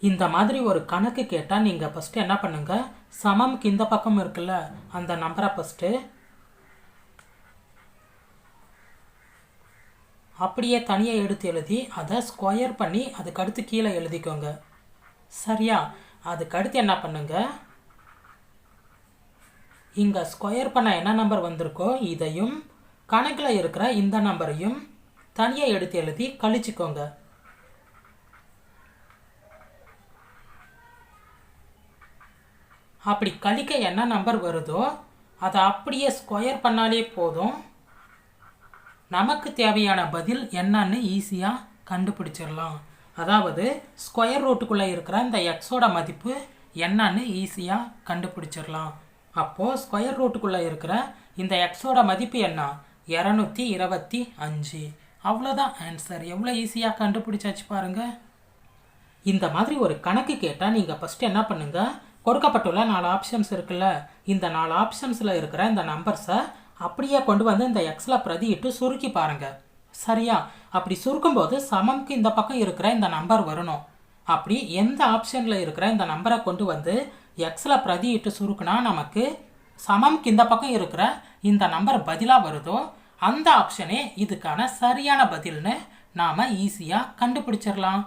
இந்த மாதிரி ஒரு கணக்கு கேட்டால் நீங்கள் ஃபஸ்ட்டு என்ன பண்ணுங்கள், சமம்க்கு இந்த பக்கம் இருக்குல்ல அந்த நம்பரை ஃபஸ்ட்டு அப்படியே தனியாக எடுத்து எழுதி அதை ஸ்கொயர் பண்ணி அதுக்கடுத்து கீழே எழுதிக்கோங்க. சரியா? அதுக்கடுத்து என்ன பண்ணுங்க, இங்கே ஸ்கொயர் பண்ண என்ன நம்பர் வந்திருக்கோ இதையும் கணக்கில் இருக்கிற இந்த நம்பரையும் தனியாக எடுத்து எழுதி கழிச்சுக்கோங்க. அப்படி கழிக்க என்ன நம்பர் வருதோ அதை அப்படியே ஸ்கொயர் பண்ணாலே போதும், நமக்கு தேவையான பதில் என்னன்னு ஈஸியாக கண்டுபிடிச்சிடலாம். அதாவது ஸ்கொயர் ரூட்டுக்குள்ளே இருக்கிற இந்த எக்ஸோட மதிப்பு என்னன்னு ஈஸியாக கண்டுபிடிச்சிடலாம். அப்போது ஸ்கொயர் ரூட்டுக்குள்ளே இருக்கிற இந்த எக்ஸோட மதிப்பு என்ன? 225. அவ்வளோதான் ஆன்சர். எவ்வளோ ஈஸியாக கண்டுபிடிச்சாச்சு பாருங்கள். இந்த மாதிரி ஒரு கணக்கு கேட்டால் நீங்கள் ஃபஸ்ட்டு என்ன பண்ணுங்கள், கொடுக்கப்பட்டுள்ள 4 ஆப்ஷன்ஸ் இருக்குல்ல, இந்த 4 ஆப்ஷன்ஸில் இருக்கிற இந்த நம்பர்ஸை அப்படியே கொண்டு வந்து இந்த எக்ஸில் பிரதியிட்டு சுருக்கி பாருங்கள். சரியா? அப்படி சுருக்கும்போது சமம்க்கு இந்த பக்கம் இருக்கிற இந்த நம்பர் வரணும். அப்படி எந்த ஆப்ஷனில் இருக்கிற இந்த நம்பரை கொண்டு வந்து எக்ஸில் பிரதியிட்டு சுருக்குனா நமக்கு சமம்க்கு இந்த பக்கம் இருக்கிற இந்த நம்பர் பதிலாக வருதோ அந்த ஆப்ஷனே இதுக்கான சரியான பதில்னு நாம் ஈஸியாக கண்டுபிடிச்சிடலாம்.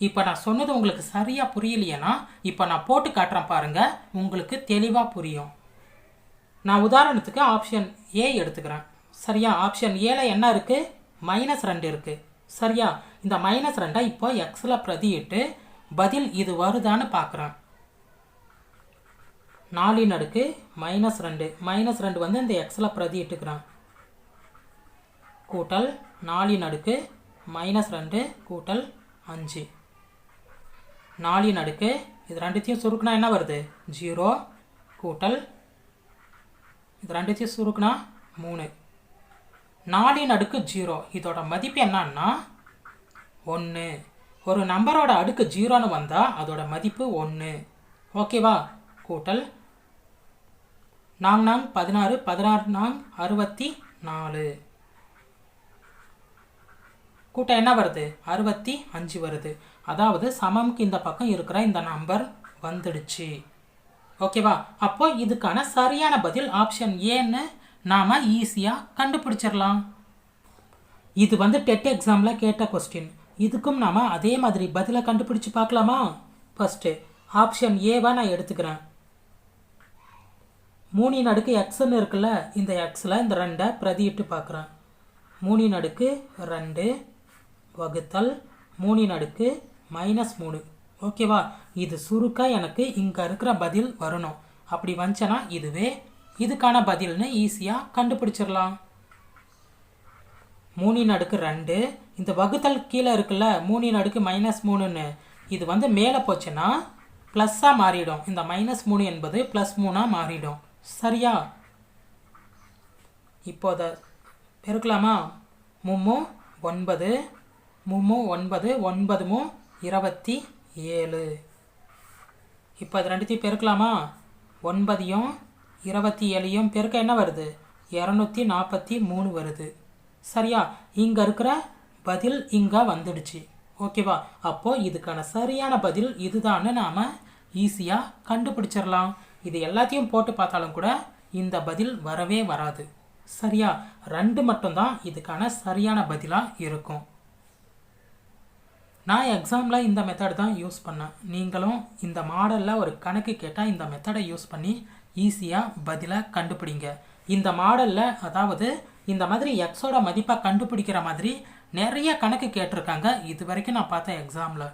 இப்போ நான் சொன்னது உங்களுக்கு சரியாக புரியலையேனா இப்போ நான் போட்டு காட்டுறேன் பாருங்கள், உங்களுக்கு தெளிவாக புரியும். நான் உதாரணத்துக்கு ஆப்ஷன் ஏ எடுத்துக்கிறேன். சரியா? ஆப்ஷன் ஏல என்ன இருக்குது? -2 இருக்குது. சரியா? இந்த -2 இப்போ எக்ஸில் பிரதியிட்டு பதில் இது வருதான்னு பார்க்குறேன். 4 அடுக்கு -2 -2 வந்து இந்த எக்ஸில் பிரதியிட்டுக்கிறேன். கூட்டல் 4 அடுக்கு -2 கூட்டல் 5. 4 அடுக்கு இது ரெண்டுத்தையும் சுருக்குனா என்ன வருது? 0 கூட்டல் இது ரெண்டுத்தையும் சுருக்குனா 3. 4 அடுக்கு 0 இதோட மதிப்பு என்னன்னா 1. ஒரு நம்பரோட அடுக்கு 0ன்னு வந்தால் அதோட மதிப்பு 1. ஓகேவா? கூட்டல் 4 16 16 64. கூட்டம் என்ன வருது? 65 வருது. அதாவது சமம்க்கு இந்த பக்கம் இருக்கிற இந்த நம்பர் வந்துடுச்சு. ஓகேவா? அப்போ இதுக்கான சரியான பதில் ஆப்ஷன் ஏன்னு நாம் ஈஸியாக கண்டுபிடிச்சிடலாம். இது வந்து டெட் எக்ஸாமில் கேட்ட கொஸ்டின். இதுக்கும் நாம் அதே மாதிரி பதிலை கண்டுபிடிச்சு பார்க்கலாமா? ஃபஸ்ட்டு ஆப்ஷன் ஏவா நான் எடுத்துக்கிறேன். 3 அடுக்கு எக்ஸ்ன்னு இருக்குல்ல, இந்த எக்ஸில் இந்த 2 பிரதியிட்டு பார்க்குறேன். 3 அடுக்கு 2 வகுத்தல் 3 அடுக்கு -3. ஓகேவா? இது சுருக்க எனக்கு இங்கே இருக்கிற பதில் வரணும். அப்படி வந்துச்சுன்னா இதுவே இதுக்கான பதில்னு ஈஸியாக கண்டுபிடிச்சிடலாம். 3 அடுக்கு 2 இந்த வகுத்தல் கீழே இருக்குல்ல, 3 அடுக்கு -3ன்னு இது வந்து மேலே போச்சுன்னா ப்ளஸ்ஸாக மாறிடும். இந்த -3 என்பது +3ஆக மாறிடும். சரியா? இப்போ அதை பெருக்கலாமா? 3 9 3 9 9 27. இப்போ அது ரெண்டுத்தையும் பெருக்கலாமா? 9ஐயும் 27ஐயும் பெருக்க என்ன வருது? 243 வருது. சரியா? இங்கே இருக்கிற பதில் இங்கே வந்துடுச்சு. ஓகேவா? அப்போது இதுக்கான சரியான பதில் இதுதான்னு நாம் ஈஸியாக கண்டுபிடிச்சிடலாம். இது எல்லாத்தையும் போட்டு பார்த்தாலும் கூட இந்த பதில் வரவே வராது. சரியா? 2 மட்டும்தான் இதுக்கான சரியான பதிலாக இருக்கும். நான் எக்ஸாமில் இந்த மெத்தட் தான் யூஸ் பண்ணேன். நீங்களும் இந்த மாடலில் ஒரு கணக்கு கேட்டால் இந்த மெத்தடை யூஸ் பண்ணி ஈஸியாக பதிலை கண்டுபிடிங்க. இந்த மாடலில் அதாவது இந்த மாதிரி எக்ஸோட மதிப்பை கண்டுபிடிக்கிற மாதிரி நிறைய கணக்கு கேட்டிருக்காங்க இது வரைக்கும் நான் பார்த்த எக்ஸாமில்.